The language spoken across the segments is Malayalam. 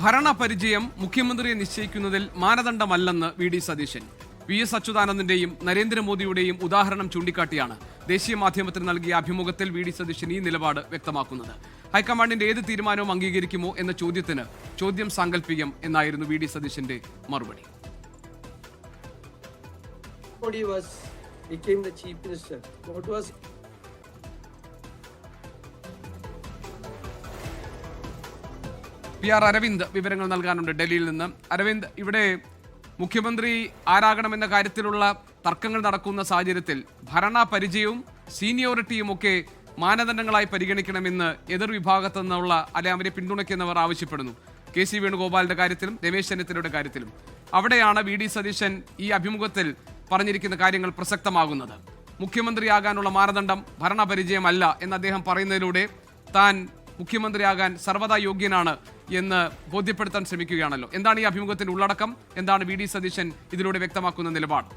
ഭരണപരിചയം മുഖ്യമന്ത്രിയെ നിശ്ചയിക്കുന്നതിൽ മാനദണ്ഡമല്ലെന്ന് വി.ഡി. സതീശൻ. വി.എസ്. അച്യുതാനന്ദന്റെയും നരേന്ദ്രമോദിയുടെയും ഉദാഹരണം ചൂണ്ടിക്കാട്ടിയാണ് ദേശീയ മാധ്യമത്തിന് നൽകിയ അഭിമുഖത്തിൽ വി.ഡി. സതീശൻ ഈ നിലപാട് വ്യക്തമാക്കുന്നത്. ഹൈക്കമാൻഡിന്റെ ഏത് തീരുമാനവും അംഗീകരിക്കുമോ എന്ന ചോദ്യത്തിന് ചോദ്യം സാങ്കല്പികം എന്നായിരുന്നു വി.ഡി. സതീശന്റെ മറുപടി. പി.ആർ. അരവിന്ദ് വിവരങ്ങൾ നൽകാനുണ്ട് ഡൽഹിയിൽ നിന്ന്. അരവിന്ദ്, ഇവിടെ മുഖ്യമന്ത്രി ആരാകണമെന്ന കാര്യത്തിലുള്ള തർക്കങ്ങൾ നടക്കുന്ന സാഹചര്യത്തിൽ ഭരണപരിചയവും സീനിയോറിറ്റിയും ഒക്കെ മാനദണ്ഡങ്ങളായി പരിഗണിക്കണമെന്ന് എതിർ വിഭാഗത്തു നിന്നുള്ള അല്ലെ അവരെ പിന്തുണയ്ക്കുന്നവർ ആവശ്യപ്പെടുന്നു. കെ.സി. വേണുഗോപാലിന്റെ കാര്യത്തിലും രമേശ് ചെന്നിത്തലയുടെ കാര്യത്തിലും. അവിടെയാണ് വി.ഡി. സതീശൻ ഈ അഭിമുഖത്തിൽ പറഞ്ഞിരിക്കുന്ന കാര്യങ്ങൾ പ്രസക്തമാകുന്നത്. മുഖ്യമന്ത്രിയാകാനുള്ള മാനദണ്ഡം ഭരണപരിചയമല്ല എന്ന് അദ്ദേഹം പറയുന്നതിലൂടെ താൻ മുഖ്യമന്ത്രിയാകാൻ സർവ്വതാ യോഗ്യനാണ് എന്ന് ബോധ്യപ്പെടുത്താൻ ശ്രമിക്കുകയാണല്ലോ. എന്താണ് ഈ അഭിമുഖത്തിന്റെ ഉള്ളടക്കം? എന്താണ് വി.ഡി. സതീശൻ ഇതിലൂടെ വ്യക്തമാക്കുന്ന നിലപാട്?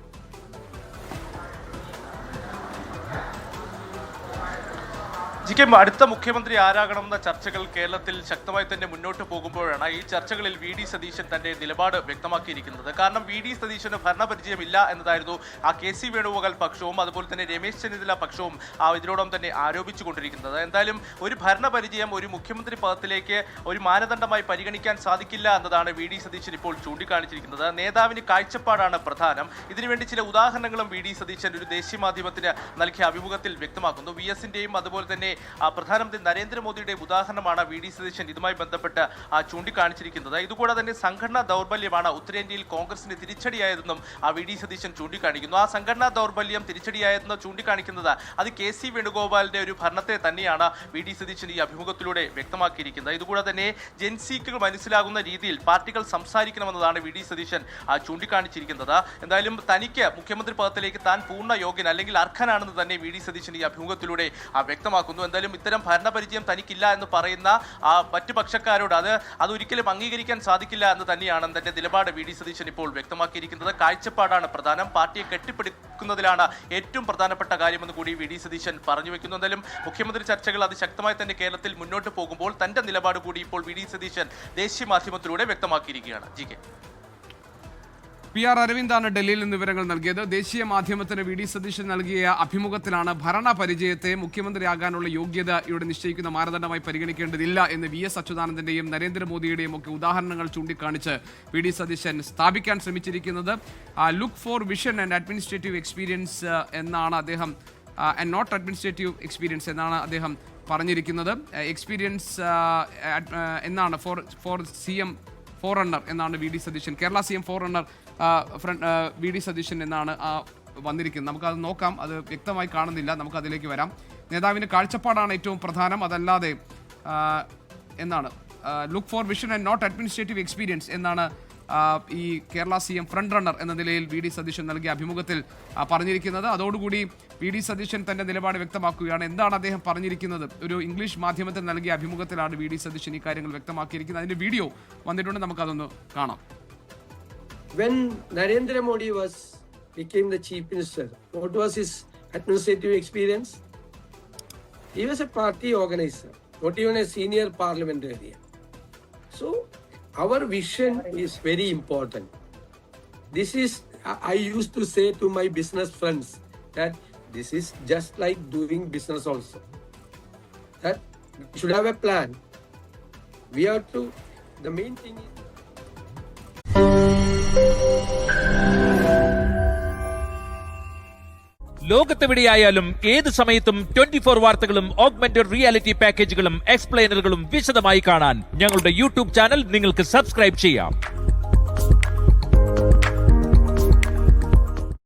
അടുത്ത മുഖ്യമന്ത്രി ആരാകണമെന്ന ചർച്ചകൾ കേരളത്തിൽ ശക്തമായി തന്നെ മുന്നോട്ട് പോകുമ്പോഴാണ് ഈ ചർച്ചകളിൽ വി.ഡി. സതീശൻ തന്റെ നിലപാട് വ്യക്തമാക്കിയിരിക്കുന്നത്. കാരണം വി.ഡി. സതീശന് ഭരണപരിചയമില്ല എന്നതായിരുന്നു കെ.സി. വേണുഗോപാൽ പക്ഷവും അതുപോലെ തന്നെ രമേശ് ചെന്നിത്തല പക്ഷവും ഇതിനോടൊപ്പം തന്നെ ആരോപിച്ചുകൊണ്ടിരിക്കുന്നത്. എന്തായാലും ഒരു ഭരണപരിചയം ഒരു മുഖ്യമന്ത്രി പദത്തിലേക്ക് ഒരു മാനദണ്ഡമായി പരിഗണിക്കാൻ സാധിക്കില്ല എന്നതാണ് വി.ഡി. സതീശൻ ഇപ്പോൾ ചൂണ്ടിക്കാണിച്ചിരിക്കുന്നത്. നേതാവിന് കാഴ്ചപ്പാടാണ് പ്രധാനം. ഇതിനുവേണ്ടി ചില ഉദാഹരണങ്ങളും വി.ഡി. സതീശൻ ഒരു ദേശീയ മാധ്യമത്തിന് നൽകിയ അഭിമുഖത്തിൽ വ്യക്തമാക്കുന്നു. വി.എസിന്റെയും അതുപോലെ തന്നെ പ്രധാനമന്ത്രി നരേന്ദ്രമോദിയുടെ ഉദാഹരണമാണ് വി.ഡി. സതീശൻ ഇതുമായി ബന്ധപ്പെട്ട് ചൂണ്ടിക്കാണിച്ചിരിക്കുന്നത്. ഇതുകൂടാതെ തന്നെ സംഘടനാ ദൗർബല്യമാണ് ഉത്തരേന്ത്യയിൽ കോൺഗ്രസിന് തിരിച്ചടിയായതെന്നും വി.ഡി. സതീശൻ ചൂണ്ടിക്കാണിക്കുന്നു. ആ സംഘടനാ ദൗർബല്യം തിരിച്ചടിയായതെന്ന് ചൂണ്ടിക്കാണിക്കുന്നത് അത് കെ.സി. വേണുഗോപാലിന്റെ ഒരു ഭരണത്തെ തന്നെയാണ് വി.ഡി. സതീശൻ ഈ അഭിമുഖത്തിലൂടെ വ്യക്തമാക്കിയിരിക്കുന്നത്. ഇതുകൂടാതെ തന്നെ ജൻസിക്ക് മനസ്സിലാകുന്ന രീതിയിൽ പാർട്ടികൾ സംസാരിക്കണമെന്നതാണ് വി.ഡി. സതീശൻ ചൂണ്ടിക്കാണിച്ചിരിക്കുന്നത്. എന്തായാലും തനിക്ക് മുഖ്യമന്ത്രി പദത്തിലേക്ക് താൻ പൂർണ്ണ യോഗ്യൻ അല്ലെങ്കിൽ അർഹനാണെന്ന് തന്നെ വി.ഡി. സതീശൻ ഈ അഭിമുഖത്തിലൂടെ വ്യക്തമാക്കുന്നു. എന്തായാലും ഇത്തരം ഭരണപരിചയം തനിക്കില്ല എന്ന് പറയുന്ന മറ്റു പക്ഷക്കാരോട് അതൊരിക്കലും അംഗീകരിക്കാൻ സാധിക്കില്ല എന്ന് തന്നെയാണ് തന്റെ നിലപാട് വി.ഡി. സതീശൻ ഇപ്പോൾ വ്യക്തമാക്കിയിരിക്കുന്നത്. കാഴ്ചപ്പാടാണ് പ്രധാനം, പാർട്ടിയെ കെട്ടിപ്പിടിക്കുന്നതിലാണ് ഏറ്റവും പ്രധാനപ്പെട്ട കാര്യമെന്ന് കൂടി വി.ഡി. സതീശൻ പറഞ്ഞു വെക്കുന്നു. എന്തായാലും മുഖ്യമന്ത്രി ചർച്ചകൾ അതിശക്തമായി തന്നെ കേരളത്തിൽ മുന്നോട്ട് പോകുമ്പോൾ തന്റെ നിലപാട് കൂടി ഇപ്പോൾ വി.ഡി. സതീശൻ ദേശീയ മാധ്യമത്തിലൂടെ വ്യക്തമാക്കിയിരിക്കുകയാണ്. ജി.കെ. പി.ആർ. അരവിന്ദാണ് ഡൽഹിയിൽ നിന്ന് വിവരങ്ങൾ നൽകിയത്. ദേശീയ മാധ്യമത്തിന് വി.ഡി. സതീശൻ നൽകിയ അഭിമുഖത്തിലാണ് ഭരണപരിചയത്തെ മുഖ്യമന്ത്രിയാകാനുള്ള യോഗ്യത ഇവിടെ നിശ്ചയിക്കുന്ന മാനദണ്ഡമായി പരിഗണിക്കേണ്ടതില്ല എന്ന് വി.എസ്. അച്യുതാനന്ദന്റെയും നരേന്ദ്രമോദിയുടെയും ഒക്കെ ഉദാഹരണങ്ങൾ ചൂണ്ടിക്കാണിച്ച് വി.ഡി. സതീശൻ സ്ഥാപിക്കാൻ ശ്രമിച്ചിരിക്കുന്നത്. Look for vision and administrative experience എന്നാണ് അദ്ദേഹം, ആൻഡ് നോട്ട് അഡ്മിനിസ്ട്രേറ്റീവ് എക്സ്പീരിയൻസ് എന്നാണ് അദ്ദേഹം പറഞ്ഞിരിക്കുന്നത്. എക്സ്പീരിയൻസ് എന്നാണ് ഫോർ CM ഫോർ എന്നാണ് വി.ഡി. Satheesan, Kerala CM for VD. സതീശൻ എന്നാണ് വന്നിരിക്കുന്നത്. നമുക്കത് നോക്കാം, അത് വ്യക്തമായി കാണുന്നില്ല, നമുക്കതിലേക്ക് വരാം. നേതാവിന് കാഴ്ചപ്പാടാണ് ഏറ്റവും പ്രധാനം, അതല്ലാതെ എന്നാണ് look for vision and not administrative experience എന്നാണ് ഈ കേരള CM ഫ്രണ്ട് റണ്ണർ എന്ന നിലയിൽ വി.ഡി. സതീശൻ നൽകിയ അഭിമുഖത്തിൽ പറഞ്ഞിരിക്കുന്നത്. അതോടുകൂടി വി.ഡി. സതീശൻ തന്റെ നിലപാട് വ്യക്തമാക്കുകയാണ്. എന്താണ് അദ്ദേഹം പറഞ്ഞിരിക്കുന്നത്? ഒരു ഇംഗ്ലീഷ് മാധ്യമത്തിൽ നൽകിയ അഭിമുഖത്തിലാണ് വി.ഡി. സതീശൻ ഈ കാര്യങ്ങൾ വ്യക്തമാക്കിയിരിക്കുന്നത്. അതിന്റെ വീഡിയോ വന്നിട്ടുണ്ട്, നമുക്കതൊന്ന് കാണാം. When Narendra Modi became the chief minister, what was his administrative experience? He was a party organizer, not even a senior parliamentarian. So our vision is very important. This is, I used to say to my business friends that this is just like doing business also. That we should have a plan. We have to, the main thing is ലോകത്തെവിടെയായാലും ഏത് സമയത്തും 24 വാർത്തകളും ഓഗ്മെന്റഡ് റിയാലിറ്റി പാക്കേജുകളും എക്സ്പ്ലെയിനറുകളും വിശദമായി കാണാൻ ഞങ്ങളുടെ യൂട്യൂബ് ചാനൽ നിങ്ങൾക്ക് സബ്സ്ക്രൈബ് ചെയ്യാം.